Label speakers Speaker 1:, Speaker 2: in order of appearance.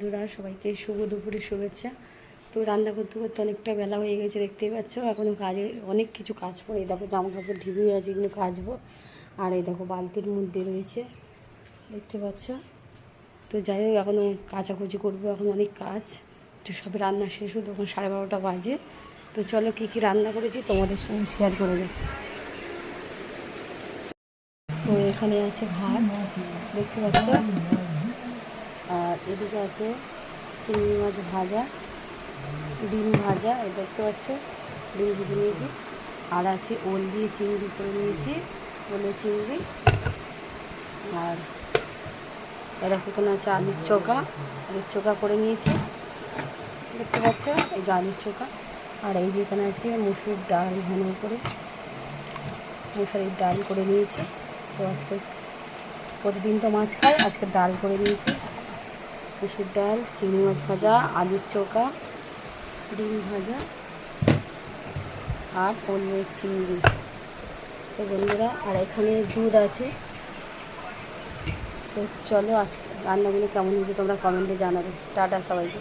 Speaker 1: বন্ধুরা সবাইকে শুভ দুপুরের শুভেচ্ছা। তো রান্না করতে করতে অনেকটা বেলা হয়ে গেছে, দেখতেই পাচ্ছ। এখনও কাজে অনেক কিছু কাজ পড়ে, এই দেখো জামা কাপড় ঢিবি আছে, এগুলো কাচবো। আর এই দেখো বালতির মধ্যে রয়েছে, দেখতে পাচ্ছ। তো যাই হোক, এখনও কাচাকুচি করবো, এখন অনেক কাজ। তো সবে রান্না শেষ হলো, তখন 12:30 বাজে। তো চলো কী কী রান্না করেছি তোমাদের সঙ্গে শেয়ার করে যাও। তো এখানে আছে ভাত, দেখতে পাচ্ছ। আর এদিকে আছে চিংড়ি মাছ ভাজা, ডিম ভাজা, এই দেখতে পাচ্ছ, ডিম ভেজে নিয়েছি। আর আছে ওল দিয়ে চিংড়ি করে নিয়েছি, ওলে চিংড়ি। আর এরকম কোনো আছে আলুর চোখা করে নিয়েছি, দেখতে পাচ্ছ, এই যে আলুর চোখা। আর এই যে এখানে আছে মুসুর ডাল, ঘন করে মুসুরির ডাল করে নিয়েছি। তো আজকে প্রতিদিন তো মাছ খাই, আজকে ডাল করে নিয়েছি। মুসুর ডাল, চিংড়ি মাছ ভাজা, আলুর চোখা, ডিম ভাজা আর ওলের চিংড়ি। তো বন্ধুরা, আর এখানে দুধ আছে। তো চলো আজকে রান্নাগুলো কেমন হয়েছে তোমরা কমেন্টে জানাবে। টাটা সবাইকে।